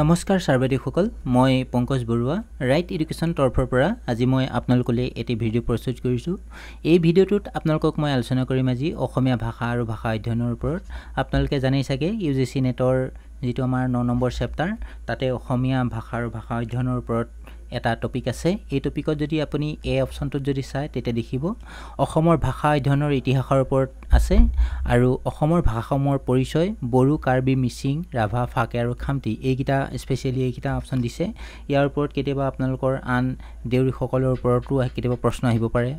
নমস্কাৰ ছাৰ্বাধিকসকল মই Pankaj Barua right education তৰফৰ পৰা আজি মই আপোনালোকলৈ এটি ভিডিঅ' প্ৰস্তুত কৰিছোঁ এই ভিডিঅ'টোত আপোনালোকক মই আলোচনা কৰিম আজি অসমীয়া ভাষা আৰু ভাষা অধ্যয়নৰ ওপৰত আপোনালোকে জানেই চাগে ইউজিচি নেটৰ যেটো আমাৰ 9 নম্বৰ চেপ্টাৰ তাতে অসমীয়া ভাষা আৰু ভাষা অধ্যয়নৰ ওপৰত এটা টপিক আছে এই টপিকত যদি আপুনি এই অপচনটোত যদি চাই তেতিয়া দেখিব অসমৰ ভাষা অধ্যয়নৰ ইতিহাসৰ ওপৰত আছে আৰু অসমৰ ভাষাসমূহৰ পৰিচয় বড়ো কাৰ্বি মিচিং ৰাভা ফাকে আৰু খামতি এইকিটা স্পেশালি এইকিটা অপচন দিছে ইয়াৰ ওপৰত কেতিয়াবা আপোনালোকৰ আন দেউৰী সকলৰ ওপৰতো কেতিয়াবা প্ৰশ্ন আহিব পাৰে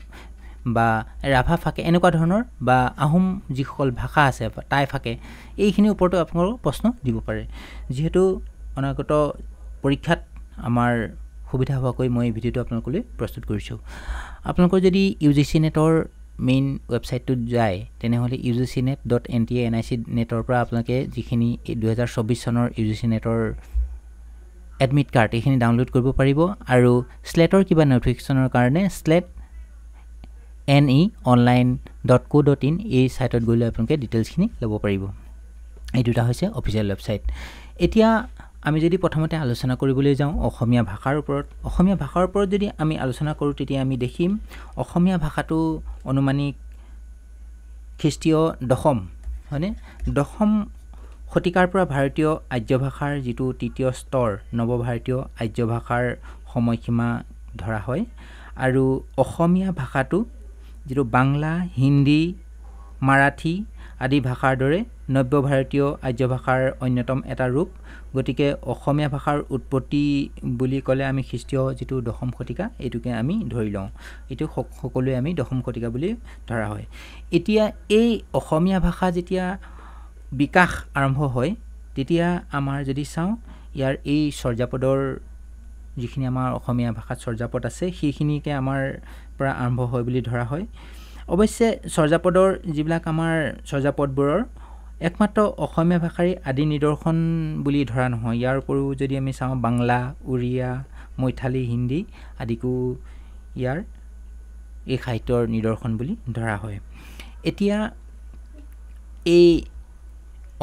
বা ৰাভা ফাকে এনেকুৱা ধৰণৰ বা আহোম যিসকল ভাষা আছে টাই ফাকে এইখিনি ওপৰতো আপোনালোকৰ প্ৰশ্ন দিব পাৰে যেহেতু অনাগত পৰীক্ষাত আমাৰ সুবিধা হোৱাকৈ মই ভিডিঅ'টো আপোনালোকলৈ প্ৰস্তুত কৰিছোঁ আপোনালোকৰ যদি ইউজিচি নেটৰ মেইন ৱেবছাইটটোত যায় তেনেহলে ugcnet.ntanic নেটৰ পৰা আপোনালোকে যিখিনি 2024 চনৰ ইউজিচি নেটৰ এডমিট কাৰ্ড এইখিনি ডাউনলোড কৰিব পাৰিব আৰু স্লেটৰ কিবা নটিফিকেশনৰ কাৰণে slate.ne.online.co.in এই সাইটত গলে আপোনালোকে ডিটেইলছখিনি ল'ব পাৰিব এই দুটা হৈছে অফিচিয়েল ৱেবছাইট এতিয়া আমি যদি প্ৰথমতে আলোচনা কৰিবলৈ যাওঁ অসমীয়া ভাষাৰ ওপৰত যদি আমি আলোচনা কৰো তেতিয়া আমি দেখিম অসমীয়া ভাষাটো অনুমানিক খ্ৰীষ্টীয় দশম হয়নে দশম শতিকাৰ পৰা ভাৰতীয় আৰ্য ভাষাৰ যেটো তৃতীয় স্তৰ নৱভাৰতীয় আৰ্য ভাষাৰ সময়সীমা ধৰা হয় আৰু অসমীয়া ভাষাটো যেটো বাংলা হিন্দী মাৰাঠী আদি ভাষাৰ দৰে নব্য ভাৰতীয় আৰ্য ভাষাৰ অন্যতম এটা ৰূপ গতিকে অসমীয়া ভাষাৰ উৎপত্তি বুলি ক'লে আমি খ্ৰীষ্টীয় যেটো দশম শতিকা এটুকে আমি ধৰি লওঁ এটো সকলোৱে আমি দশম শতিকা বুলি ধৰা হয় এতিয়া এই অসমীয়া ভাষা যেতিয়া বিকাশ আৰম্ভ হয় তেতিয়া আমাৰ যদি চাওঁ ইয়াৰ এই চৰ্যাপদৰ যিখিনি আমাৰ অসমীয়া ভাষাত চৰ্যাপদ আছে সেইখিনিকে আমাৰ পৰা আৰম্ভ হয় বুলি ধৰা হয় অৱশ্যে চৰ্যাপদৰ যিবিলাক আমাৰ চৰ্যাপদবোৰৰ একমাত্ৰ অসমীয়া ভাষাৰ আদি নিদৰ্শন বুলি ধৰা নহয় ইয়াৰ উপৰিও যদি আমি চাওঁ বাংলা উৰিয়া মৈথালী হিন্দী আদিকো ইয়াৰ এই সাহিত্যৰ নিদৰ্শন বুলি ধৰা হয় এতিয়া এই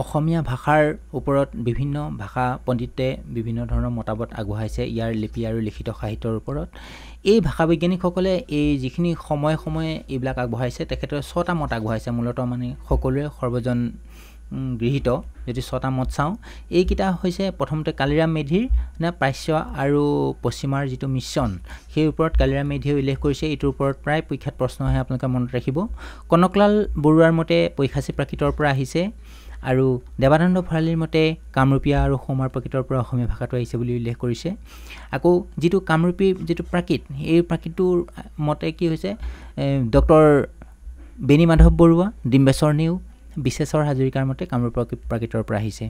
অসমীয়া ভাষাৰ ওপৰত বিভিন্ন ভাষা পণ্ডিতে বিভিন্ন ধৰণৰ মতামত আগবঢ়াইছে ইয়াৰ লিপি আৰু লিখিত সাহিত্যৰ ওপৰত এই ভাষা বৈজ্ঞানিকসকলে এই যিখিনি সময় এইবিলাক আগবঢ়াইছে তেখেতৰ 6টা মত আগবঢ়াইছে মূলতঃ মানে সকলোৰে সৰ্বজন গৃহীত যদি 6টা মত চাওঁ এইকিটা হৈছে প্ৰথমতে কালিৰাম মেধিৰ না প্ৰাচ্য আৰু পশ্চিমাৰ যেটো মিশ্ৰণ সেই ওপৰত কালিৰাম মেধিয়ে উল্লেখ কৰিছে এটোৰ ওপৰত প্ৰায় পৰীক্ষাত প্ৰশ্ন আহে আপোনালোকে মনত ৰাখিব কনকলাল বৰুৱাৰ মতে পৈখাচী প্ৰাকৃতৰ পৰা আহিছে আৰু দেৱানন্দ ভৰালীৰ মতে কামৰূপীয়া আৰু হোমাৰ প্ৰাকৃতৰ পৰা অসমীয়া ভাষাটো আহিছে বুলি উল্লেখ কৰিছে আকৌ যেটো কামৰূপী যেটো প্ৰাকৃত এই প্ৰাকৃতৰ মতে কি হৈছে ডক্টৰ বেনি মাধৱ বৰুৱা ডিম্বেশ্বৰ নেও বিশেষৰ হাজৰিকাৰ মতে কামৰূপ প্ৰাকৃতৰ পৰা আহিছে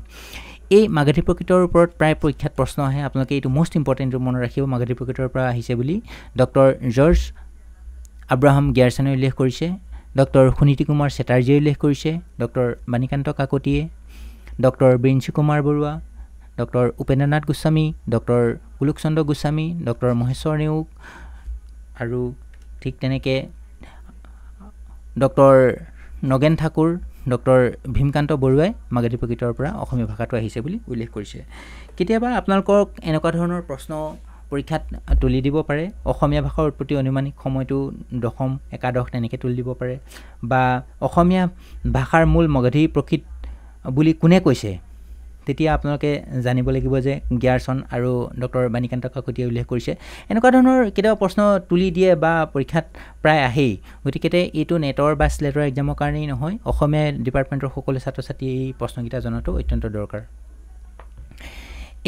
এই মাগধী প্ৰাকৃতৰ ওপৰত প্ৰায় পৰীক্ষাত প্ৰশ্ন আহে আপোনালোকে এটো মোষ্ট ইম্পৰ্টেন্ট মনত ৰাখিব মাগধী প্ৰাকৃতৰ পৰা আহিছে বুলি ডক্টৰ জৰ্জ আব্ৰাহাম গিয়াৰছনে উল্লেখ কৰিছে ডক্টৰ সুনীতি কুমাৰ চেটাৰ্জীয়ে উল্লেখ কৰিছে ডক্টৰ বাণীকান্ত কাকতিয়ে doctor Brinchi Kumar Barua doctor Upendranath Goswami doctor Kulakchandra Goswami doctor Maheswar Neog আৰু ঠিক তেনেকে ডক্টৰ নগেন ঠাকুৰ ডক্টৰ ভীমকান্ত বৰুৱাই মাগধী প্ৰাকৃতৰ পৰা অসমীয়া ভাষাটো আহিছে বুলি উল্লেখ কৰিছে কেতিয়াবা আপোনালোকক এনেকুৱা ধৰণৰ প্ৰশ্ন পৰীক্ষাত তুলি দিব পাৰে অসমীয়া ভাষাৰ উৎপত্তি অনুমানিক সময়টো দশম একাদশ তেনেকে তুলি দিব পাৰে বা অসমীয়া ভাষাৰ মূল মাগধী প্ৰাকৃত বুলি কোনে কৈছে তেতিয়া আপোনালোকে জানিব লাগিব যে গিয়াৰছন আৰু ডক্টৰ বাণীকান্ত কাকতিয়ে উল্লেখ কৰিছে এনেকুৱা ধৰণৰ কেতিয়াবা প্ৰশ্ন তুলি দিয়ে বা পৰীক্ষাত প্ৰায় আহেই গতিকে এইটো নেটৰ বা স্লেটৰ এক্সামৰ কাৰণেই নহয় অসমীয়া ডিপাৰ্টমেণ্টৰ সকলো ছাত্ৰ ছাত্ৰী এই প্ৰশ্নকিটা জনাটো অত্যন্ত দৰকাৰ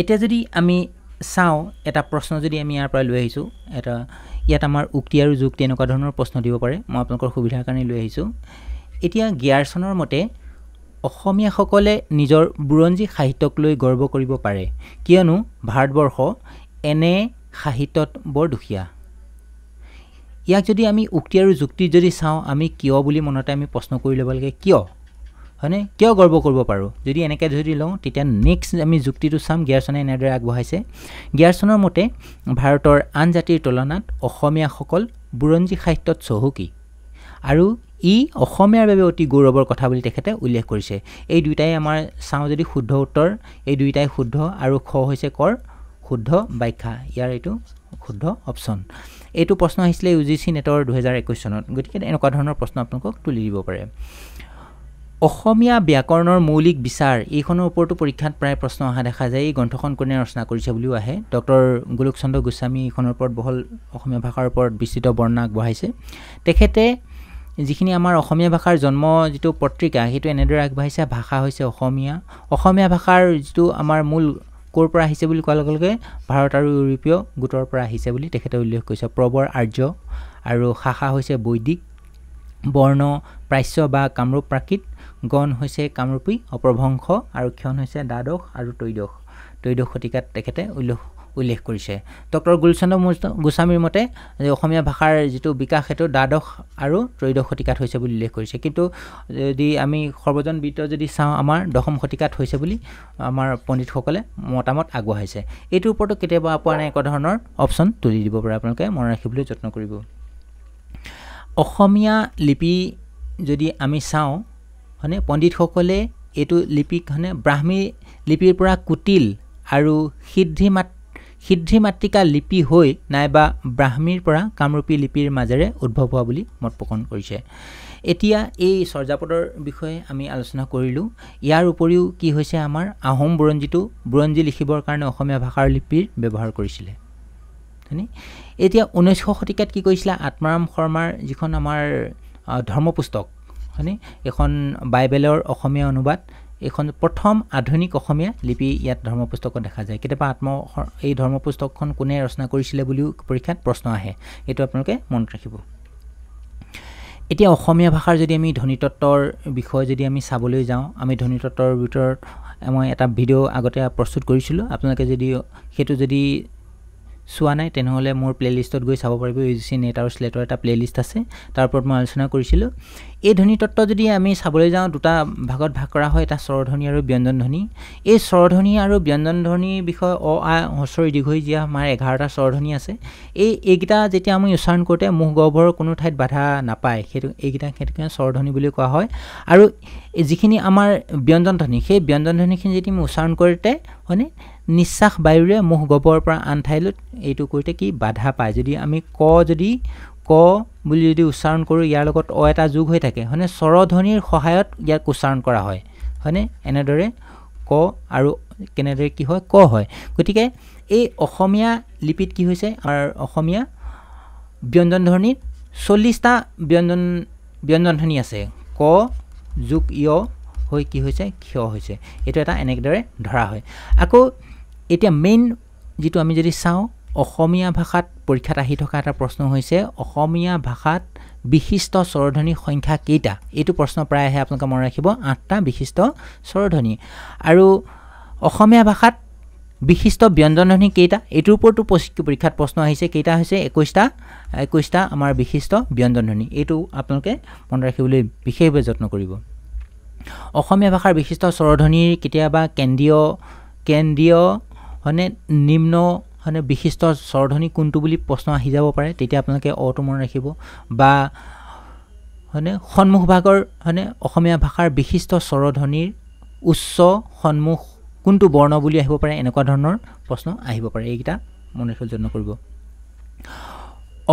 এতিয়া যদি আমি চাওঁ এটা প্ৰশ্ন যদি আমি ইয়াৰ পৰা লৈ আহিছো এটা ইয়াত আমাৰ উক্তি আৰু যুক্তি এনেকুৱা ধৰণৰ প্ৰশ্ন দিব পাৰে মই আপোনালোকৰ সুবিধাৰ কাৰণে লৈ আহিছো এতিয়া গিয়াৰছনৰ মতে অসমীয়াসকলে নিজৰ বুৰঞ্জী সাহিত্যক লৈ গৰ্ব কৰিব পাৰে কিয়নো ভাৰতবৰ্ষ এনে সাহিত্যত বৰ দুখীয়া ইয়াক যদি আমি উক্তি আৰু যুক্তি যদি চাওঁ আমি কিয় বুলি মনতে আমি প্ৰশ্ন কৰি ল'ব লাগে কিয় হয়নে কিয় গৰ্ব কৰিব পাৰো যদি এনেকৈ যদি লওঁ তেতিয়া নেক্সট আমি যুক্তিটো চাম গিয়াৰছনে এনেদৰে আগবঢ়াইছে গিয়াৰছনৰ মতে ভাৰতৰ আন জাতিৰ তুলনাত অসমীয়াসকল বুৰঞ্জী সাহিত্যত চহকী আৰু ই অসমীয়াৰ বাবে অতি গৌৰৱৰ কথা বুলি তেখেতে উল্লেখ কৰিছে এই দুইটাই আমাৰ চাওঁ যদি শুদ্ধ উত্তৰ এই দুইটাই শুদ্ধ আৰু খ হৈছে কৰ শুদ্ধ ব্যাখ্যা ইয়াৰ এইটো শুদ্ধ অপচন এইটো প্ৰশ্ন আহিছিলে UGC নেটৰ 2021 চনত গতিকে এনেকুৱা ধৰণৰ প্ৰশ্ন আপোনালোকক তুলি দিব পাৰে অসমীয়া ব্যাকৰণৰ মৌলিক বিচাৰ এইখনৰ ওপৰতো পৰীক্ষাত প্ৰায় প্ৰশ্ন অহা দেখা যায় এই গ্ৰন্থখন কোনে ৰচনা কৰিছে বুলিও আহে ডক্টৰ গোলোকচন্দ্ৰ গোস্বামী এইখনৰ ওপৰত বহল অসমীয়া ভাষাৰ ওপৰত বিস্তৃত বৰ্ণনা আগবঢ়াইছে তেখেতে যিখিনি আমাৰ অসমীয়া ভাষাৰ জন্ম যিটো পত্ৰিকা সেইটো এনেদৰে আগবঢ়াইছে ভাষা হৈছে অসমীয়া ভাষাৰ যিটো আমাৰ মূল ক'ৰ পৰা আহিছে বুলি কোৱাৰ লগে লগে ভাৰত আৰু ইউৰোপীয় গোটৰ পৰা আহিছে বুলি তেখেতে উল্লেখ কৰিছে প্ৰবৰ আৰ্য আৰু শাখা হৈছে বৈদিক বৰ্ণ প্ৰাচ্য বা কামৰূপ প্ৰাকৃত গণ হৈছে কামৰূপী অপ্ৰভংশ আৰু ক্ষণ হৈছে দ্বাদশ আৰু ত্ৰয়োদশ শতিকাত তেখেতে উল্লেখ কৰিছে ডক্টৰ গোলচন্দ্ৰ গোস্বামীৰ মতে যে অসমীয়া ভাষাৰ যিটো বিকাশ সেইটো দ্বাদশ আৰু ত্ৰয়োদশ শতিকাত হৈছে বুলি উল্লেখ কৰিছে কিন্তু যদি আমি সৰ্বজনবিদিত যদি চাওঁ আমাৰ দশম শতিকাত হৈছে বুলি আমাৰ পণ্ডিতসকলে মতামত আগবঢ়াইছে এইটোৰ ওপৰতো কেতিয়াবা আপোনাৰ এনেকুৱা ধৰণৰ অপচন তুলি দিব পাৰে আপোনালোকে মনত ৰাখিবলৈ যত্ন কৰিব অসমীয়া লিপি যদি আমি চাওঁ মানে পণ্ডিতসকলে এইটো লিপিক মানে ব্ৰাহ্মী লিপিৰ পৰা কুটিল আৰু সিদ্ধি মাতৃকা লিপি হৈ নাইবা ব্ৰাহ্মীৰ পৰা কামৰূপী লিপিৰ মাজেৰে উদ্ভৱ হোৱা বুলি মত পোষণ কৰিছে এতিয়া এই চৰ্যাপদৰ বিষয়ে আমি আলোচনা কৰিলোঁ ইয়াৰ উপৰিও কি হৈছে আমাৰ আহোম বুৰঞ্জী লিখিবৰ কাৰণে অসমীয়া ভাষাৰ লিপিৰ ব্যৱহাৰ কৰিছিলে হয়নে এতিয়া 1900 শতিকাত কি কৰিছিলে আত্মাৰাম শৰ্মাৰ যিখন আমাৰ ধৰ্মপুস্তক হয়নে এখন বাইবেলৰ অসমীয়া অনুবাদ এখন প্ৰথম আধুনিক অসমীয়া লিপি ইয়াত ধৰ্মপুস্তকত দেখা যায় কেতিয়াবা এই ধৰ্মপুস্তকখন কোনে ৰচনা কৰিছিলে বুলিও পৰীক্ষাত প্ৰশ্ন আহে এইটো আপোনালোকে মনত ৰাখিব এতিয়া অসমীয়া ভাষাৰ যদি আমি ধ্বনিতত্বৰ বিষয়ে যদি আমি চাবলৈ যাওঁ আমি ধ্বনিতত্বৰ ভিতৰত মই এটা ভিডিঅ' আগতে প্ৰস্তুত কৰিছিলোঁ আপোনালোকে যদি সেইটো যদি চোৱা নাই তেনেহ'লে মোৰ প্লেলিষ্টত গৈ চাব পাৰিব UGC নেট আৰু স্লেটৰ এটা প্লেলিষ্ট আছে তাৰ ওপৰত মই আলোচনা কৰিছিলোঁ এই ধ্বনিতত্ব যদি আমি চাবলৈ যাওঁ দুটা ভাগত ভাগ কৰা হয় এটা স্বৰধ্বনি আৰু ব্যঞ্জন ধ্বনি এই স্বৰধ্বনি আৰু ব্যঞ্জন ধ্বনিৰ বিষয়ে অ আ হস্ৰ দীৰ্ঘ যি আমাৰ 11টা স্বৰধ্বনি আছে এইকেইটা যেতিয়া আমি উচ্চাৰণ কৰোঁতে মুখ গহ্বৰৰ কোনো ঠাইত বাধা নাপায় সেইটোকে স্বৰধ্বনি বুলি কোৱা হয় আৰু যিখিনি আমাৰ ব্যঞ্জন ধ্বনি সেই ব্যঞ্জন ধ্বনিখিনি যদি আমি উচ্চাৰণ কৰোঁতে হয়নে নিশ্বাস বায়ুৰে মুখ গহ্বৰৰ পৰা আন ঠাইলৈ এইটো কৰোঁতে কি বাধা পায় যদি আমি ক বুলি যদি উচ্চাৰণ কৰোঁ ইয়াৰ লগত অ এটা যোগ হৈ থাকে হয়নে স্বৰধ্বনিৰ সহায়ত ইয়াক উচ্চাৰণ কৰা হয় হয়নে এনেদৰে ক আৰু কেনেদৰে কি হয় ক হয় গতিকে এই অসমীয়া লিপিত কি হৈছে আমাৰ অসমীয়া ব্যঞ্জন ধ্বনিৰ 40টা ব্যঞ্জন ধ্বনি আছে ক যোগ য় হৈ কি হৈছে ক্ষয় হৈছে এইটো এটা এনেদৰে ধৰা হয় আকৌ এতিয়া মেইন যিটো আমি যদি চাওঁ অসমীয়া ভাষাত পৰীক্ষাত আহি থকা এটা প্ৰশ্ন হৈছে অসমীয়া ভাষাত বিশিষ্ট স্বৰধ্বনিৰ সংখ্যা কেইটা এইটো প্ৰশ্ন প্ৰায় আহে আপোনালোকে মনত ৰাখিব 8টা বিশিষ্ট স্বৰধ্বনি আৰু অসমীয়া ভাষাত বিশিষ্ট ব্যঞ্জন ধ্বনি কেইটা এইটোৰ ওপৰতো পৰীক্ষাত প্ৰশ্ন আহিছে কেইটা হৈছে 21টা আমাৰ বিশিষ্ট ব্যঞ্জন ধ্বনি এইটো আপোনালোকে মনত ৰাখিবলৈ বিশেষভাৱে যত্ন কৰিব অসমীয়া ভাষাৰ বিশিষ্ট স্বৰধ্বনিৰ কেতিয়াবা কেন্দ্ৰীয় হয়নে নিম্ন হয়নে বিশিষ্ট স্বৰধ্বনি কোনটো বুলি প্ৰশ্ন আহি যাব পাৰে তেতিয়া আপোনালোকে অটো মনত ৰাখিব বা হয়নে সন্মুখ ভাগৰ হয়নে অসমীয়া ভাষাৰ বিশিষ্ট স্বৰধ্বনিৰ উচ্চ সন্মুখ কোনটো বৰ্ণ বুলি আহিব পাৰে এনেকুৱা ধৰণৰ প্ৰশ্ন আহিব পাৰে এইকেইটা মনত ৰাখিবলৈ যত্ন কৰিব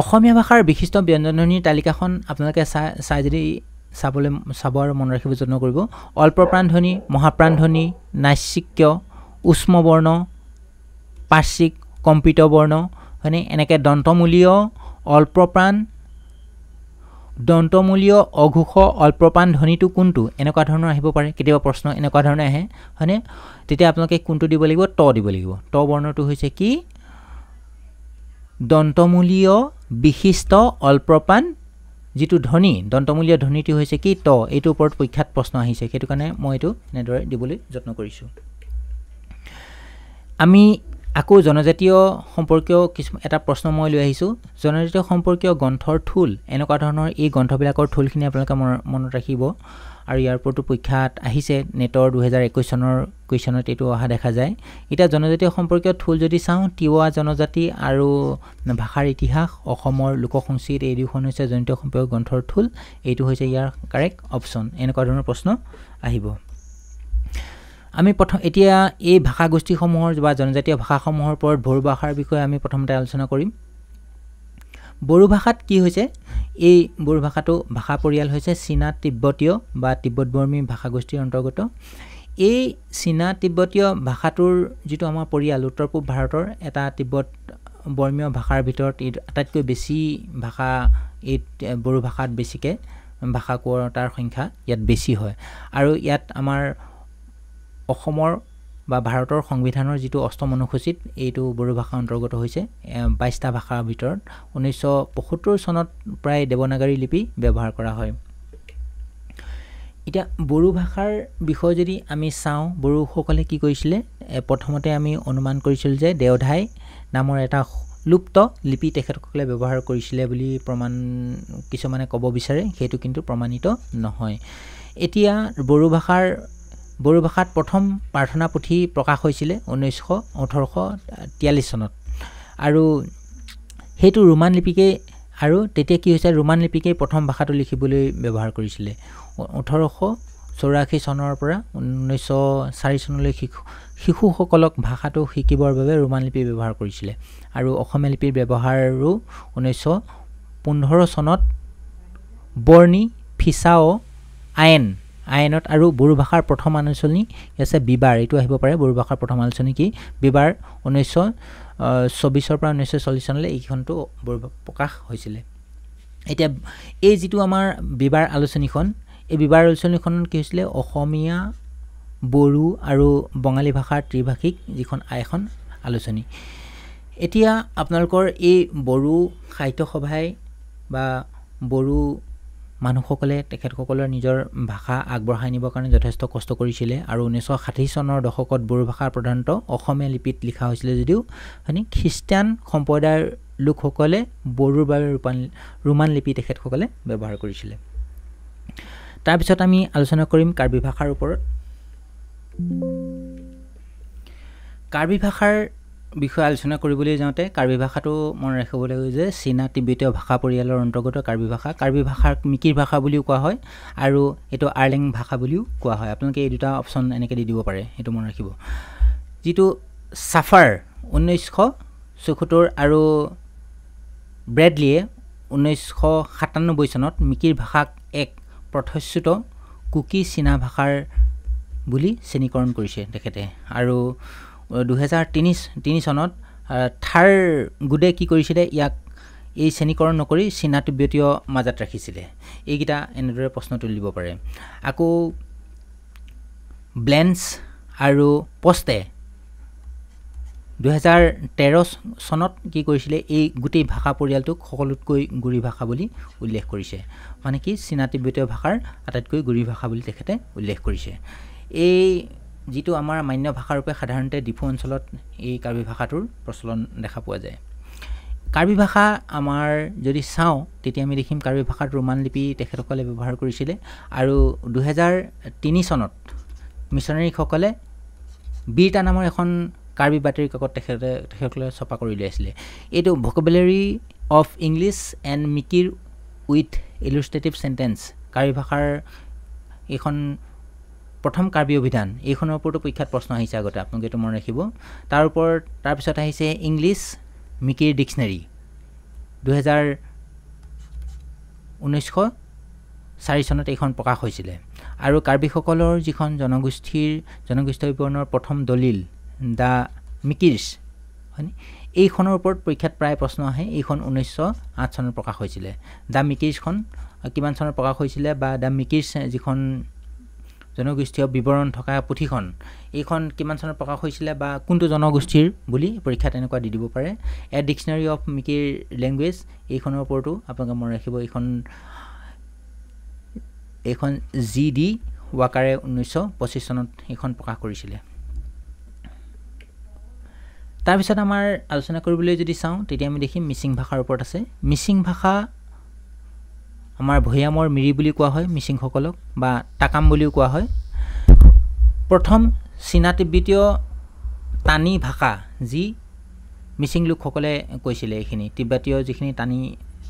অসমীয়া ভাষাৰ বিশিষ্ট ব্যঞ্জন ধ্বনিৰ তালিকাখন আপোনালোকে যদি চাব আৰু মনত ৰাখিবলৈ যত্ন কৰিব অল্পপ্ৰাণ ধ্বনি মহাপ্ৰাণ ধ্বনি নাস্যিক্য উষ্ম বৰ্ণ পাৰ্শ্বিক কম্পিত বৰ্ণ হয়নে এনেকৈ দন্তমূলীয় অঘোষ অল্পপ্ৰাণ ধ্বনিটো কোনটো এনেকুৱা ধৰণৰ আহিব পাৰে কেতিয়াবা প্ৰশ্ন এনেকুৱা ধৰণে আহে হয়নে তেতিয়া আপোনালোকে কোনটো দিব লাগিব ট দিব লাগিব ট বৰ্ণটো হৈছে কি দন্তমূলীয় বিশিষ্ট অল্পপ্ৰাণ যিটো ধ্বনি দন্তমূলীয় ধ্বনিটো হৈছে কি ট এইটোৰ ওপৰত পৰীক্ষাত প্ৰশ্ন আহিছে সেইটো কাৰণে মই এইটো এনেদৰে দিবলৈ যত্ন কৰিছোঁ আমি আকৌ জনজাতীয় সম্পৰ্কীয় এটা প্ৰশ্ন মই লৈ আহিছোঁ জনজাতীয় সম্পৰ্কীয় গ্ৰন্থৰ থুল এনেকুৱা ধৰণৰ এই গ্ৰন্থবিলাকৰ থুলখিনি আপোনালোকে মনত ৰাখিব আৰু ইয়াৰ ওপৰতো পৰীক্ষাত আহিছে নেটৰ 2021 চনৰ কুৱেশ্যনত এইটো অহা দেখা যায় এতিয়া জনজাতীয় সম্পৰ্কীয় থুল যদি চাওঁ তিৱা জনজাতি আৰু ভাষাৰ ইতিহাস অসমৰ লোক সংস্কৃতি এই দুখন হৈছে জনজাতীয় সম্পৰ্কীয় গ্ৰন্থৰ থুল এইটো হৈছে ইয়াৰ কাৰেক্ট অপশ্যন এনেকুৱা ধৰণৰ প্ৰশ্ন আহিব আমি প্ৰথম এতিয়া এই ভাষাগোষ্ঠীসমূহৰ বা জনজাতীয় ভাষাসমূহৰ ওপৰত বড়ো ভাষাৰ বিষয়ে আমি প্ৰথমতে আলোচনা কৰিম বড়ো ভাষাত কি হৈছে এই বড়ো ভাষাটো ভাষা পৰিয়াল হৈছে চীনা তিব্বতীয় বা তিব্বত বৰ্মী ভাষাগোষ্ঠীৰ অন্তৰ্গত এই চীনা তিব্বতীয় ভাষাটোৰ যিটো আমাৰ পৰিয়াল উত্তৰ পূব ভাৰতৰ এটা তিব্বত বৰ্মীয় ভাষাৰ ভিতৰত আটাইতকৈ বেছি ভাষা এই বড়ো ভাষাত বেছিকৈ ভাষা কোৱাৰ সংখ্যা ইয়াত বেছি হয় আৰু ইয়াত আমাৰ অসমৰ বা ভাৰতৰ সংবিধানৰ যিটো অষ্টম অনুসূচীত এইটো বড়ো ভাষা অন্তৰ্গত হৈছে 22টা ভাষাৰ ভিতৰত 1975 চনত প্ৰায় দেৱনাগৰী লিপি ব্যৱহাৰ কৰা হয় এতিয়া বড়ো ভাষাৰ বিষয়ে যদি আমি চাওঁ বড়োসকলে কি কৰিছিলে প্ৰথমতে আমি অনুমান কৰিছিল যে দেওধাই নামৰ এটা লুপ্ত লিপি তেখেতসকলে ব্যৱহাৰ কৰিছিলে বুলি প্ৰমাণ কিছুমানে ক'ব বিচাৰে সেইটো কিন্তু প্ৰমাণিত নহয় এতিয়া বড়ো ভাষাত প্ৰথম প্ৰাৰ্থনা পুথি প্ৰকাশ হৈছিলে 1843 চনত আৰু সেইটো ৰোমান লিপিকে আৰু তেতিয়া কি হৈছে ৰোমান লিপিকে প্ৰথম ভাষাটো লিখিবলৈ ব্যৱহাৰ কৰিছিলে 1884 চনৰ পৰা 1904 চনলৈ শিশুসকলক ভাষাটো শিকিবৰ বাবে ৰোমান লিপি ব্যৱহাৰ কৰিছিলে আৰু অসমীয়া লিপিৰ ব্যৱহাৰো 1915 চনত বৰ্ণী ফিছাও আইনত আৰু বড়ো ভাষাৰ প্ৰথম আলোচনী আছে বিবাৰ এইটো আহিব পাৰে বড়ো ভাষাৰ প্ৰথম আলোচনী কি বিবাৰ 1924 পৰা 1940 চনলৈ এইখনটো প্ৰকাশ হৈছিলে এতিয়া এই যিটো আমাৰ বিবাৰ আলোচনীখন এই বিবাৰ আলোচনীখনত কি হৈছিলে অসমীয়া বড়ো আৰু বঙালী ভাষাৰ ত্ৰিভাষিক যিখন এখন আলোচনী এতিয়া আপোনালোকৰ এই বড়ো সাহিত্য সভাই বা বড়ো মানুহসকলে তেখেতসকলৰ নিজৰ ভাষা আগবঢ়াই নিবৰ কাৰণে যথেষ্ট কষ্ট কৰিছিলে আৰু 1960 চনৰ দশকত বড়ো ভাষা প্ৰধানত অসমীয়া লিপিত লিখা হৈছিলে যদিও মানে খ্ৰীষ্টান সম্প্ৰদায়ৰ লোকসকলে বড়োৰ বাবে ৰোমান লিপি তেখেতসকলে ব্যৱহাৰ কৰিছিলে তাৰপিছত আমি আলোচনা কৰিম কাৰ্বি ভাষাৰ ওপৰত কাৰ্বি ভাষাৰ বিষয়ে আলোচনা কৰিবলৈ যাওঁতে কাৰ্বি ভাষাটো মনত ৰাখিব লাগিব যে চীনা তিব্বতীয় ভাষা পৰিয়ালৰ অন্তৰ্গত কাৰ্বি ভাষাক মিকিৰ ভাষা বুলিও কোৱা হয় আৰু এইটো আৰ্লেং ভাষা বুলিও কোৱা হয় আপোনালোকে এই দুটা অপশ্যন এনেকৈ দি দিব পাৰে সেইটো মনত ৰাখিব যিটো ছাফাৰ 1974 আৰু ব্ৰেডলিয়ে 1997 চনত মিকিৰ ভাষাক এক প্ৰথস্যুত কুকি চীনা ভাষাৰ বুলি শ্ৰেণীকৰণ কৰিছে তেখেতে আৰু 2003 চনত থাৰ গুডে কি কৰিছিলে ইয়াক এই শ্ৰেণীকৰণ নকৰি চীনা তিব্বতীয় মাজত ৰাখিছিলে এইকেইটা এনেদৰে প্ৰশ্ন তুলিব পাৰে আকৌ ব্লেন্স আৰু পষ্টে 2013 চনত কি কৰিছিলে এই গোটেই ভাষা পৰিয়ালটোক সকলোতকৈ গুৰি ভাষা বুলি উল্লেখ কৰিছে মানে কি চীনা তিব্বতীয় ভাষাৰ আটাইতকৈ গুৰি ভাষা বুলি তেখেতে উল্লেখ কৰিছে এই যিটো আমাৰ মান্য ভাষা ৰূপে সাধাৰণতে ডিফু অঞ্চলত এই কাৰ্বি ভাষাটোৰ প্ৰচলন দেখা পোৱা যায় কাৰ্বি ভাষা আমাৰ যদি চাওঁ তেতিয়া আমি দেখিম কাৰ্বি ভাষাত ৰোমান লিপি তেখেতসকলে ব্যৱহাৰ কৰিছিলে আৰু 2003 চনত মিছনাৰীসকলে বীৰতা নামৰ এখন কাৰ্বি বাতৰি কাকত তেখেতসকলে ছপা কৰি উলিয়াইছিলে এইটো vocabulary of English and Mikir with illustrative sentences Karbi ভাষাৰ এইখন প্ৰথম কাৰ্বি অভিধান এইখনৰ ওপৰতো পৰীক্ষাত প্ৰশ্ন আহিছে আগতে আপোনালোকে এইটো মনত ৰাখিব তাৰপিছত আহিছে ইংলিছ মিকিৰ ডিক্সনেৰী 1904 চনত এইখন প্ৰকাশ হৈছিলে আৰু কাৰ্বিসকলৰ যিখন জনগোষ্ঠী বিৱৰণৰ প্ৰথম দলিল দ্য মিকিৰ্ছ হয়নে এইখনৰ ওপৰত পৰীক্ষাত প্ৰায় প্ৰশ্ন আহে এইখন 1908 চনত প্ৰকাশ হৈছিলে দ্য মিকিৰ্ছখন কিমান চনত প্ৰকাশ হৈছিলে বা দ্য মিকিৰ্ছ যিখন জনগোষ্ঠীয় বিৱৰণ থকা পুথিখন এইখন কিমান চনত প্ৰকাশ হৈছিলে বা কোনটো জনগোষ্ঠীৰ বুলি পৰীক্ষাত এনেকুৱা দি দিব পাৰে এ ডিক্সনাৰী অফ মিকিৰ লেংগুৱেজ এইখনৰ ওপৰতো আপোনালোকে মনত ৰাখিব এইখন GD ৱাকাৰে 1925 চনত এইখন প্ৰকাশ কৰিছিলে তাৰপিছত আমাৰ আলোচনা কৰিবলৈ যদি চাওঁ তেতিয়া আমি দেখিম মিচিং ভাষাৰ ওপৰত আছে মিচিং ভাষা আমাৰ ভৈয়ামৰ মিৰি বুলি কোৱা হয় মিচিংসকলক বা টাকাম বুলিও কোৱা হয় প্ৰথম চীনা তিব্বতীয় টানি ভাষা যি মিচিং লোকসকলে কৈছিলে এইখিনি তিব্বতীয় যিখিনি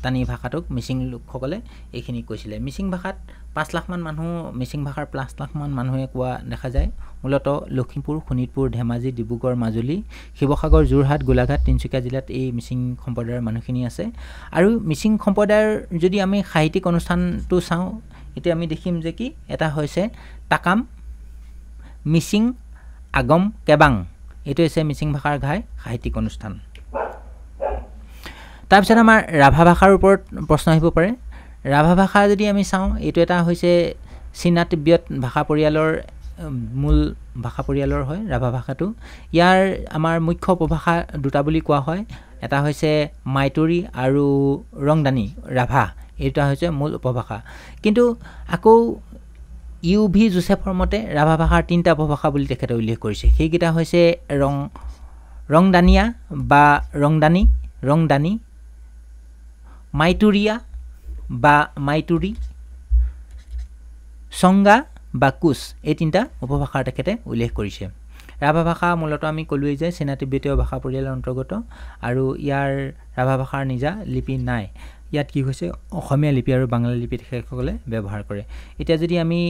টানি ভাষাটোক মিচিং লোকসকলে এইখিনি কৈছিলে মিচিং ভাষাত 5 লাখ মান মানুহ মিচিং ভাষাৰ 5 লাখ মান মানুহে কোৱা দেখা যায় মূলত লখিমপুৰ শোণিতপুৰ ধেমাজি ডিব্ৰুগড় মাজুলী শিৱসাগৰ যোৰহাট গোলাঘাট তিনচুকীয়া জিলাত এই মিচিং সম্প্ৰদায়ৰ মানুহখিনি আছে আৰু মিচিং সম্প্ৰদায়ৰ যদি আমি সাহিত্যিক অনুষ্ঠানটো চাওঁ এতিয়া আমি দেখিম যে কি এটা হৈছে টাকাম মিচিং আগম কেবাং এইটো হৈছে মিচিং ভাষাৰ সাহিত্যিক অনুষ্ঠান তাৰপিছত আমাৰ ৰাভা ভাষাৰ ওপৰত প্ৰশ্ন আহিব পাৰে ৰাভা ভাষা যদি আমি চাওঁ এইটো এটা হৈছে চীনা তিব্বত ভাষা পৰিয়ালৰ মূল ভাষা পৰিয়ালৰ হয় ৰাভা ভাষাটো ইয়াৰ আমাৰ মুখ্য উপভাষা দুটা বুলি কোৱা হয় এটা হৈছে মাইতৰি আৰু ৰংদানি ৰাভা এইটা হৈছে মূল উপভাষা কিন্তু আকৌ ইউভি জোসেফৰ মতে ৰাভা ভাষাৰ তিনিটা উপভাষা বুলি তেখেতে উল্লেখ কৰিছে সেইকেইটা হৈছে ৰংদানিয়া বা ৰংদানি মাইতুৰিয়া বা মাইতুৰি সংগা বা কুচ এই তিনিটা উপভাষাৰ তেখেতে উল্লেখ কৰিছে ৰাভা ভাষা মূলত আমি ক'লোৱেই যে চীনা তিব্বতীয় ভাষা পৰিয়ালৰ অন্তৰ্গত আৰু ইয়াৰ ৰাভা ভাষাৰ নিজা লিপি নাই ইয়াত কি হৈছে অসমীয়া লিপি আৰু বাংলা লিপি তেখেতসকলে ব্যৱহাৰ কৰে এতিয়া যদি আমি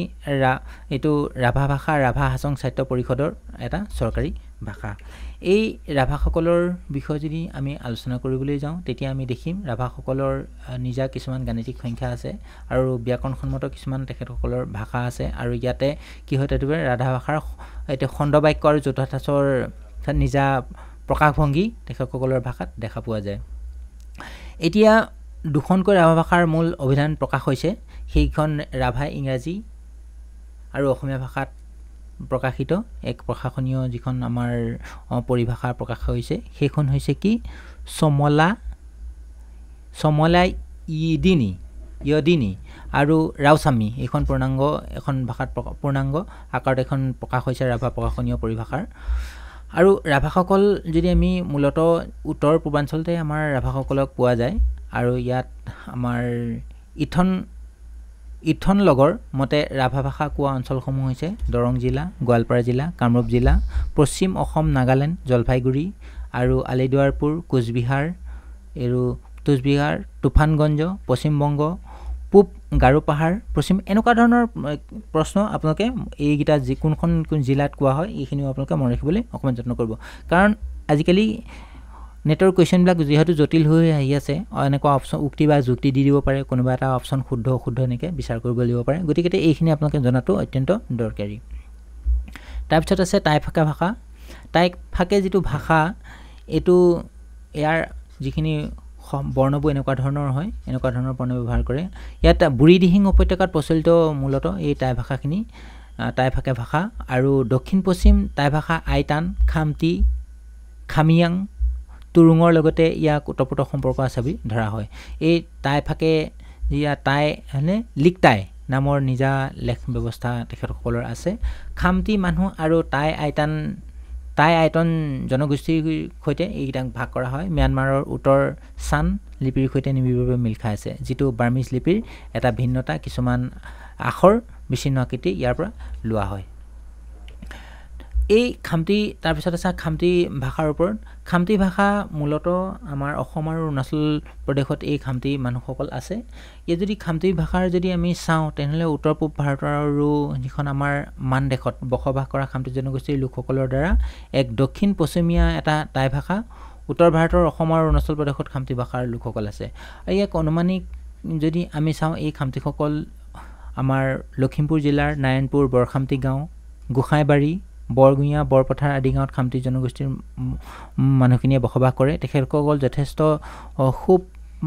এইটো ৰাভা ভাষা ৰাভা হাছং সাহিত্য পৰিষদৰ এটা চৰকাৰী ভাষা এই ৰাভাসকলৰ বিষয়ে যদি আমি আলোচনা কৰিবলৈ যাওঁ তেতিয়া আমি দেখিম ৰাভাসকলৰ নিজা কিছুমান গাণিতিক সংখ্যা আছে আৰু ব্যাকৰণসন্মত কিছুমান তেখেতসকলৰ ভাষা আছে আৰু ইয়াতে কি হয় তেতুবে ৰাভা ভাষাৰ এটা খণ্ড বাক্য আৰু যথাযথৰ নিজা প্ৰকাশভংগী তেখেতসকলৰ ভাষাত দেখা পোৱা যায় এতিয়া দুখনকৈ ৰাভা ভাষাৰ মূল অভিধান প্ৰকাশ হৈছে সেইখন ৰাভা ইংৰাজী আৰু অসমীয়া ভাষাত প্ৰকাশিত এক প্ৰশাসনীয় যিখন আমাৰ পৰিভাষা প্ৰকাশ হৈছে সেইখন হৈছে কি সমলা ইয়দিনী আৰু ৰাউসামী এইখন পূৰ্ণাংগ এখন ভাষাত পূৰ্ণাংগ আকাৰত এখন প্ৰকাশ হৈছে ৰাভা প্ৰকাশনীয় পৰিভাষাৰ আৰু ৰাভাসকল যদি আমি মূলত উত্তৰ পূৰ্বাঞ্চলতে আমাৰ ৰাভাসকলক পোৱা যায় আৰু ইয়াত আমাৰ ইথন লগৰ মতে ৰাভা ভাষা কোৱা অঞ্চলসমূহ হৈছে দৰং জিলা গোৱালপাৰা জিলা কামৰূপ জিলা পশ্চিম অসম নাগালেণ্ড জলপাইগুৰি আৰু আলিদুৱাৰপুৰ কোচবিহাৰ তুফানগঞ্জ পশ্চিম বংগ পূব গাৰো পাহাৰ পশ্চিম এনেকুৱা ধৰণৰ প্ৰশ্ন আপোনালোকে এইকেইটা কোনখন জিলাত কোৱা হয় এইখিনিও আপোনালোকে মনত ৰাখিবলৈ অকণমান যত্ন কৰিব কাৰণ আজিকালি নেটৰ কুৱেশ্যনবিলাক যেহেতু জটিল হৈ আহি আছে এনেকুৱা অপশ্যন উক্তি বা যুক্তি দি দিব পাৰে কোনোবা এটা অপশ্যন শুদ্ধ অশুদ্ধ এনেকৈ বিচাৰ কৰিব লাগিব পাৰে গতিকে এইখিনি আপোনালোকে জনাটো অত্যন্ত দৰকাৰী তাৰপিছত আছে টাইফাকে ভাষা টাইফাকে যিটো ভাষা এইটো ইয়াৰ যিখিনি বৰ্ণবোৰ এনেকুৱা ধৰণৰ হয় এনেকুৱা ধৰণৰ বৰ্ণ ব্যৱহাৰ কৰে ইয়াত বুঢ়ীদিহিং উপত্যকাত প্ৰচলিত মূলত এই টাই ভাষাখিনি টাইফাকে ভাষা আৰু দক্ষিণ পশ্চিম টাই ভাষা আইটান খামতি খামিয়াং তুৰুঙৰ লগতে ইয়াক ওতঃপ্ৰোত সম্পৰ্ক আছে বুলি ধৰা হয় এই টাইফাকে যিয়া টাই মানে লিকটাই নামৰ নিজা লেখ ব্যৱস্থা তেখেতসকলৰ আছে খামতি মানুহ আৰু টাই আইটন জনগোষ্ঠীৰ সৈতে এইকেইটাক ভাগ কৰা হয় ম্যানমাৰৰ উত্তৰ চান লিপিৰ সৈতে নিবিড়ভাৱে মিল খাই আছে যিটো বাৰ্মিজ লিপিৰ এটা ভিন্নতা কিছুমান আখৰ বিচ্ছিন্ন আকৃতি ইয়াৰ পৰা লোৱা হয় এই খামতি তাৰপিছত আছে খামতি ভাষাৰ ওপৰত খামতি ভাষা মূলত আমাৰ অসম আৰু অৰুণাচল প্ৰদেশত এই খামতি মানুহসকল আছে এই যদি খামতি ভাষাৰ যদি আমি চাওঁ তেনেহ'লে উত্তৰ পূব ভাৰতৰ আৰু যিখন আমাৰ মানদেশত বসবাস কৰা খামতি জনগোষ্ঠীৰ লোকসকলৰ দ্বাৰা এক দক্ষিণ পশ্চিমীয়া এটা টাই ভাষা উত্তৰ ভাৰতৰ অসম আৰু অৰুণাচল প্ৰদেশত খামতি ভাষাৰ লোকসকল আছে আৰু ইয়াক অনুমানিক যদি আমি চাওঁ এই খামতিসকল আমাৰ লখিমপুৰ জিলাৰ নাৰায়ণপুৰ বৰখামতি গাঁও গোসাইবাৰী বৰগুঞা বৰপথাৰ আদি গাঁৱত খামতি জনগোষ্ঠীৰ মানুহখিনিয়ে বসবাস কৰে তেখেতসকল যথেষ্ট খুব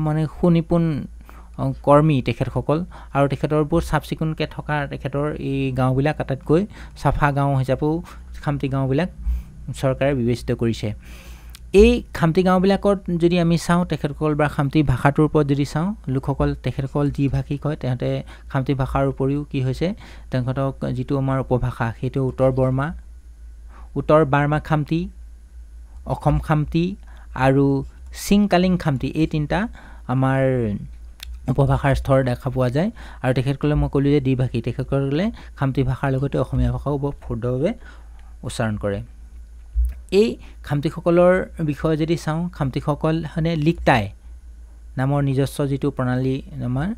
মানে সুনিপুণ কৰ্মী তেখেতসকল আৰু তেখেতৰ বহুত চাফ চিকুণকৈ থকা তেখেতৰ এই গাঁওবিলাক আটাইতকৈ চাফা গাঁও হিচাপেও খামতি গাঁওবিলাক চৰকাৰে বিবেচিত কৰিছে এই খামতি গাঁওবিলাকত যদি আমি চাওঁ তেখেতসকল বা খামতি ভাষাটোৰ ওপৰত যদি চাওঁ লোকসকল তেখেতসকল দ্বিভাষিক হয় তেহেঁতে খামতি ভাষাৰ উপৰিও কি হৈছে তেখেতক যিটো আমাৰ উপভাষা সেইটো উত্তৰ বাৰ্মা খামতি অসম খামতি আৰু চিংকালিং খামতি এই তিনিটা আমাৰ উপভাষাৰ স্তৰ দেখা পোৱা যায় আৰু তেখেতসকলে মই ক'লোঁ যে দ্বিভাষী তেখেতসকলে খামতি ভাষাৰ লগতে অসমীয়া ভাষাও বৰ শুদ্ধভাৱে উচ্চাৰণ কৰে এই খামতিসকলৰ বিষয়ে যদি চাওঁ খামতিসকল মানে লিকটাই নামৰ নিজস্ব যিটো প্ৰণালী আমাৰ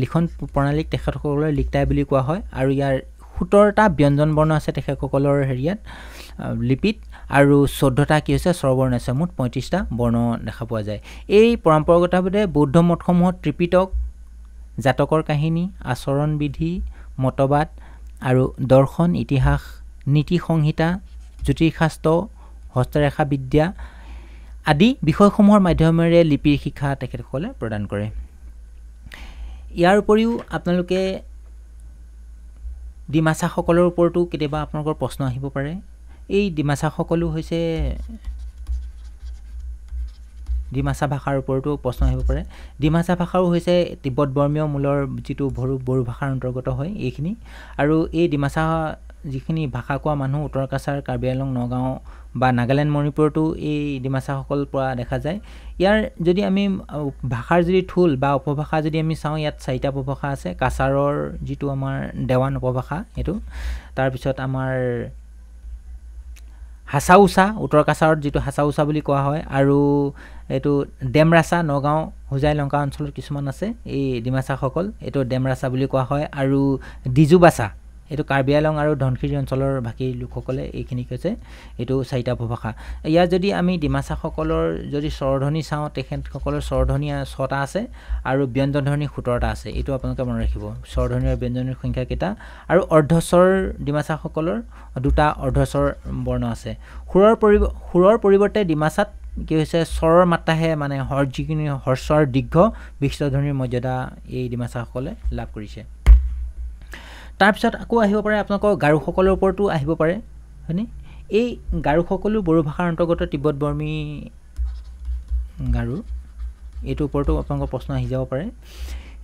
লিখন প্ৰণালীক তেখেতসকলৰ লিকটাই বুলি কোৱা হয় আৰু ইয়াৰ 17টা ব্যঞ্জন বৰ্ণ আছে তেখেতসকলৰ হেৰিয়াত লিপিত আৰু 14টা কি হৈছে স্বৰবৰ্ণ আছে মুঠ 35টা বৰ্ণ দেখা পোৱা যায় এই পৰম্পৰাগতভাৱে বৌদ্ধ মঠসমূহত ত্ৰিপিটক জাতকৰ কাহিনী আচৰণ বিধি মতবাদ আৰু দৰ্শন ইতিহাস নীতি সংহিতা জ্যোতিষশাস্ত্ৰ হস্তৰেখা বিদ্যা আদি বিষয়সমূহৰ মাধ্যমেৰে লিপিৰ শিক্ষা তেখেতসকলে প্ৰদান কৰে ইয়াৰ উপৰিও আপোনালোকে ডিমাছাসকলৰ ওপৰতো কেতিয়াবা আপোনালোকৰ প্ৰশ্ন আহিব পাৰে এই ডিমাছাসকলো হৈছে ডিমাছা ভাষাৰ ওপৰতো প্ৰশ্ন আহিব পাৰে ডিমাছা ভাষাও হৈছে তিব্বত বৰ্মীয় মূলৰ যিটো বড়ো ভাষাৰ অন্তৰ্গত হয় এইখিনি আৰু এই ডিমাছা যিখিনি ভাষা কোৱা মানুহ উত্তৰ কাছাৰ কাৰ্বি আংলং নগাঁও বা নাগালেণ্ড মণিপুৰতো এই ডিমাছাসকল পোৱা দেখা যায় ইয়াৰ যদি আমি ভাষাৰ যদি থুল বা উপভাষা যদি আমি চাওঁ ইয়াত 4টা উপভাষা আছে কাছাৰৰ যিটো আমাৰ দেৱান উপভাষা এইটো তাৰপিছত আমাৰ হাছাউছা উত্তৰ কাছাৰত যিটো হাছাউছা বুলি কোৱা হয় আৰু এইটো ডেমৰাছা নগাঁও হোজাই লংকা অঞ্চলত কিছুমান আছে এই ডিমাছাসকল এইটো ডেমৰাছা বুলি কোৱা হয় আৰু ডিজুবাছা এইটো কাৰ্বি আংলং আৰু ধনশিৰি অঞ্চলৰ ভাষী লোকসকলে এইখিনি কৈছে এইটো 4টা উপভাষা ইয়াৰ যদি আমি ডিমাছাসকলৰ যদি স্বৰধ্বনি চাওঁ তেখেতসকলৰ স্বৰধ্বনি 6টা আছে আৰু ব্যঞ্জনধ্বনি 17টা আছে এইটো আপোনালোকে মনত ৰাখিব স্বৰধ্বনি আৰু ব্যঞ্জনৰ সংখ্যা কেইটা আৰু অৰ্ধস্বৰ ডিমাছাসকলৰ 2টা অৰ্ধস্বৰ বৰ্ণ আছে সুৰৰ পৰিৱৰ্তে ডিমাছাত কি হৈছে স্বৰৰ মাত্ৰাহে মানে যিখিনি হৰ্ষৰ দীৰ্ঘ বিশিষ্টধ্বনিৰ মৰ্যাদা এই ডিমাছাসকলে লাভ কৰিছে তাৰপিছত আকৌ আহিব পাৰে আপোনালোকৰ গাৰোসকলৰ ওপৰতো আহিব পাৰে হয়নে এই গাৰোসকলো বড়ো ভাষাৰ অন্তৰ্গত তিব্বত বৰ্মী গাৰো এইটোৰ ওপৰতো আপোনালোকৰ প্ৰশ্ন আহি যাব পাৰে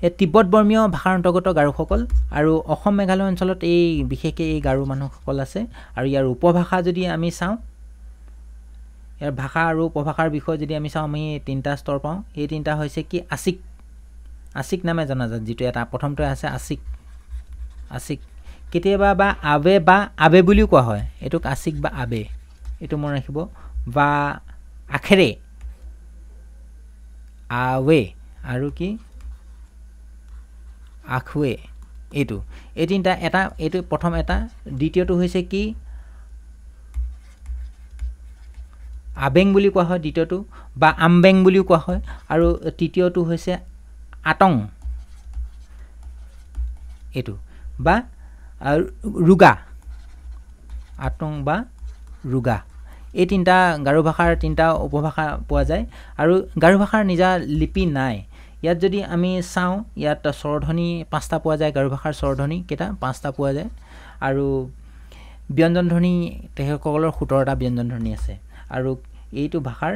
এই তিব্বত বৰ্মীয় ভাষাৰ অন্তৰ্গত গাৰোসকল আৰু অসম মেঘালয় অঞ্চলত এই বিশেষকৈ এই গাৰো মানুহসকল আছে আৰু ইয়াৰ উপভাষা যদি আমি চাওঁ ইয়াৰ ভাষা আৰু উপভাষাৰ বিষয়ে যদি আমি চাওঁ আমি 3টা স্তৰ পাওঁ এই 3টা হৈছে কি আছিক নামে জনাজাত যিটো এটা প্ৰথমটো আছে আছিক কেতিয়াবা বা আবে বুলিও কোৱা হয় এইটোক আছিক বা আবে এইটো মনত ৰাখিব বা আখেৰে আৱে আৰু কি আখৱে এইটো এই 3টা এটা এইটো প্ৰথম এটা দ্বিতীয়টো হৈছে কি আবেং বুলি কোৱা হয় দ্বিতীয়টো বা আমবেং বুলিও কোৱা হয় আৰু তৃতীয়টো হৈছে আটং এইটো বা ৰুগা আটং বা ৰুগা এই 3টা গাৰো ভাষাৰ 3টা উপভাষা পোৱা যায় আৰু গাৰো ভাষাৰ নিজা লিপি নাই ইয়াত যদি আমি চাওঁ ইয়াত স্বৰধ্বনি 5টা পোৱা যায় গাৰো ভাষাৰ স্বৰধ্বনি কেইটা 5টা পোৱা যায় আৰু ব্যঞ্জনধ্বনি তেখেতসকলৰ 17টা ব্যঞ্জনধ্বনি আছে আৰু এইটো ভাষাৰ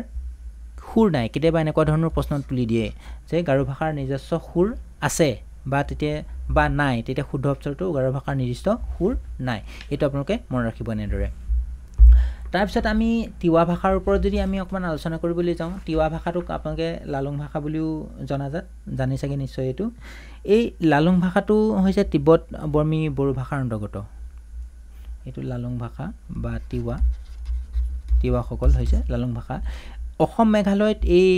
সুৰ নাই কেতিয়াবা এনেকুৱা ধৰণৰ প্ৰশ্ন তুলি দিয়ে যে গাৰো ভাষাৰ নিজস্ব সুৰ আছে বা তেতিয়া বা নাই তেতিয়া শুদ্ধ অক্ষৰটো গাৰো ভাষাৰ নিৰ্দিষ্ট সুৰ নাই এইটো আপোনালোকে মনত ৰাখিব এনেদৰে তাৰপিছত আমি তিৱা ভাষাৰ ওপৰত যদি আমি অকমান আলোচনা কৰিবলৈ যাওঁ তিৱা ভাষাটোক আপোনালোকে লালুং ভাষা বুলিও জনাজাত জানি চাগে নিশ্চয় এইটো এই লালুং ভাষাটো হৈছে তিব্বত বৰ্মী বড়ো ভাষাৰ অন্তৰ্গত এইটো লালুং ভাষা বা তিৱাসকল হৈছে লালুং ভাষা অসম মেঘালয়ত এই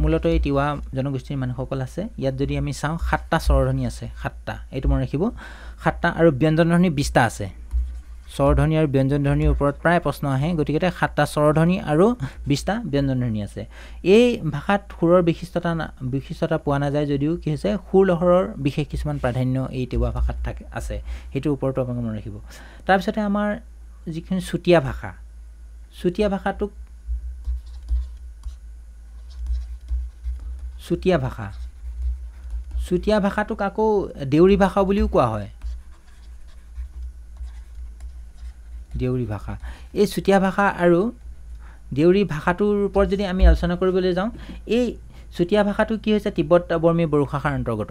মূলত এই তিৱা জনগোষ্ঠীৰ মানুহসকল আছে ইয়াত যদি আমি চাওঁ 7টা স্বৰধ্বনি আছে 7টা এইটো মনত ৰাখিব 7টা আৰু ব্যঞ্জনধ্বনি 20টা আছে স্বৰধ্বনি আৰু ব্যঞ্জনধ্বনিৰ ওপৰত প্ৰায় প্ৰশ্ন আহে গতিকে 7টা স্বৰধ্বনি আৰু 20টা ব্যঞ্জনধ্বনি আছে এই ভাষাত সুৰৰ বিশিষ্টতা পোৱা নাযায় যদিও কি হৈছে সুৰ লহৰৰ বিশেষ কিছুমান প্ৰাধান্য এই তিৱা ভাষাত আছে সেইটোৰ ওপৰতো আপোনালোকে মনত ৰাখিব তাৰপিছতে আমাৰ যিখিনি চুতীয়া ভাষাটোক চুতীয়া ভাষাটোক আকৌ দেউৰী ভাষা বুলিও কোৱা হয় দেউৰী ভাষা এই চুতীয়া ভাষা আৰু দেউৰী ভাষাটোৰ ওপৰত যদি আমি আলোচনা কৰিবলৈ যাওঁ এই চুতীয়া ভাষাটো কি হৈছে তিব্বত বৰ্মী বড়ো ভাষাৰ অন্তৰ্গত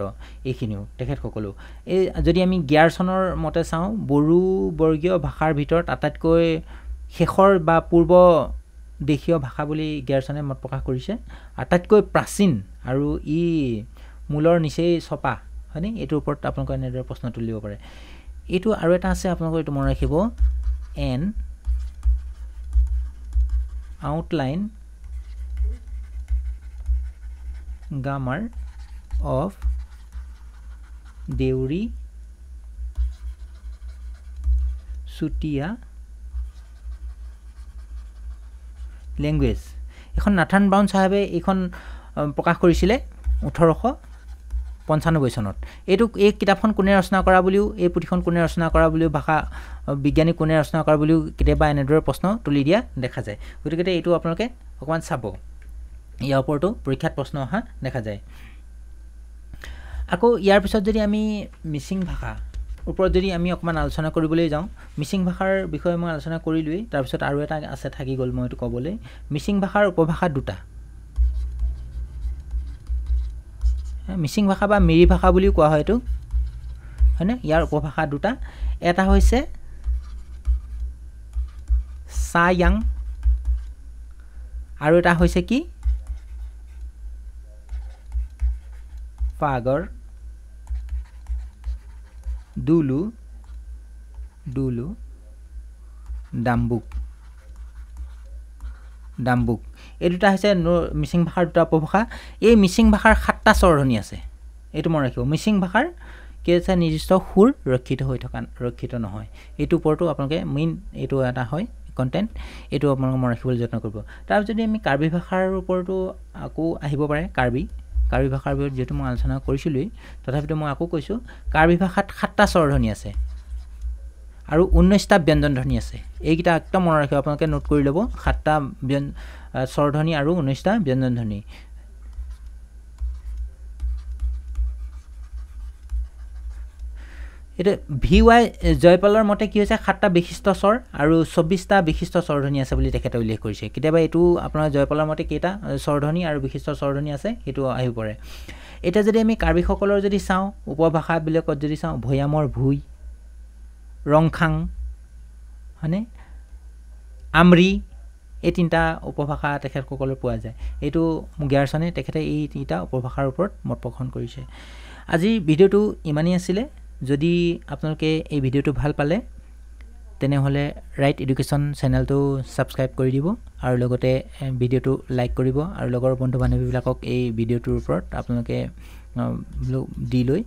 এইখিনিও তেখেতসকলো এই যদি আমি গিয়াৰচনৰ মতে চাওঁ বড়ো বৰ্গীয় ভাষাৰ ভিতৰত আটাইতকৈ শেষৰ বা পূৰ্ব দেশীয় ভাষা বুলি গিয়াৰছনে মত প্ৰকাশ কৰিছে আটাইতকৈ প্ৰাচীন আৰু ই মূলৰ নিচেই ছপা হয়নে এইটোৰ ওপৰত আপোনালোকে এনেদৰে প্ৰশ্ন তুলিব পাৰে এইটো আৰু এটা আছে আপোনালোকে এইটো মনত ৰাখিব N outline grammar of Deori Chutia language এখন নাথান ব্ৰাউন সাহেবে এইখন প্ৰকাশ কৰিছিলে 1895 চনত এই কিতাপখন কোনে ৰচনা কৰা বুলিও এই পুথিখন কোনে ৰচনা কৰা বুলিও ভাষা বিজ্ঞানী কোনে ৰচনা কৰা বুলিও কেতিয়াবা এনেদৰে প্ৰশ্ন তুলি দিয়া দেখা যায় গতিকে এইটো আপোনালোকে অকমান চাব ইয়াৰ ওপৰতো পৰীক্ষাত প্ৰশ্ন অহা দেখা যায় আকৌ ইয়াৰ পিছত যদি আমি মিচিং ভাষা ওপৰত যদি আমি অকমান আলোচনা কৰিবলৈ যাওঁ মিচিং ভাষাৰ বিষয়ে মই আলোচনা কৰিলোই তাৰ পিছত আৰু এটা আছে থাকি গ'ল মই এটো ক'বলৈ মিচিং ভাষাৰ উপভাষা দুটা মিচিং ভাষা বা মিৰি ভাষা বুলি কোৱা হয় এটো হয়নে ইয়াৰ উপভাষা দুটা এটা হৈছে সায়াং আৰু এটা হৈছে কি পাগৰ দুলু ডাম্বুক এই দুটা হৈছে মিচিং ভাষাৰ দুটা উপভাষা এই মিচিং ভাষাৰ 7টা স্বৰধ্বনি আছে এইটো মনত ৰাখিব মিচিং ভাষাৰ কি আছে নিৰ্দিষ্ট সুৰ ৰক্ষিত নহয় এইটো ওপৰতো আপোনালোকে মেইন এইটো এটা হয় কন্টেন্ট এইটো আপোনালোকে মনত ৰাখিবলৈ যত্ন কৰিব তাৰ যদি আমি কাৰ্বি ভাষাৰ ওপৰতো আকৌ আহিব পাৰে কাৰ্বি ভাষাৰ বিষয়ে যেটো মই আলোচনা কৰিছিলোই তথাপিতো মই আকৌ কৈছো কাৰ্বি ভাষাত 7টা স্বৰধ্বনি আছে আৰু 19টা ব্যঞ্জন ধ্বনি আছে এইকিটা একদম মনত ৰাখিব আপোনালোকে নোট কৰি ল'ব 7টা স্বৰধ্বনি আৰু 19টা ব্যঞ্জন ধ্বনি এটা ভিৱাই জয়পালৰ মতে কি হৈছে 7টা বিশিষ্ট স্বৰ আৰু 24টা বিশিষ্ট স্বৰধ্বনি আছে বুলি তেখেতে উল্লেখ কৰিছে কেতিয়াবা এটো আপোনাৰ জয়পালৰ মতে কেইটা স্বৰধ্বনি আৰু বিশিষ্ট স্বৰধ্বনি আছে হেতু আহিব পাৰে এটা যদি আমি কাৰ্বি সকলৰ যদি চাও উপভাষা বিলাকত যদি চাও ভয়ামৰ ভুই ৰংখাং হনে আমৰি এই তিনটা উপভাষা তেখেতসকলৰ পোৱা যায় এইটো গিয়াৰছনে তেখেতে এই তিনটা উপভাষাৰ ওপৰত মত পোষণ কৰিছে আজি ভিডিওটো ইমানেই আছিল যদি আপোনালোকে এই ভিডিওটো ভাল পালে তেনেহলে ৰাইট এডুকেশ্যন চেনেলটো সাবস্ক্ৰাইব কৰি দিব আৰু লগতে ভিডিওটো লাইক কৰিব আৰু লগৰ বন্ধু বান্ধৱীবিলাকক এই ভিডিওটোৰ ওপৰত আপোনালোকে দি লৈ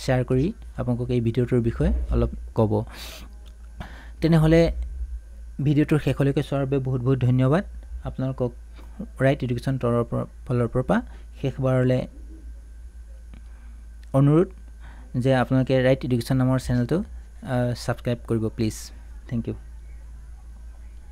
শেয়াৰ কৰি আপোনালোকক এই ভিডিওটোৰ বিষয়ে অলপ ক'ব তেনেহলে ভিডিওটোৰ শেষলৈকে চোৱাৰ বাবে বহুত বহুত ধন্যবাদ আপোনালোকক ৰাইট এডুকেশ্যন ফালৰ পৰা শেষবাৰলৈ অনুৰোধ যে আপোনালোকে ৰাইট এডুকেশ্যন নামৰ চেনেলটো সাবস্ক্ৰাইব কৰিব প্লিজ থ্যাংক ইউ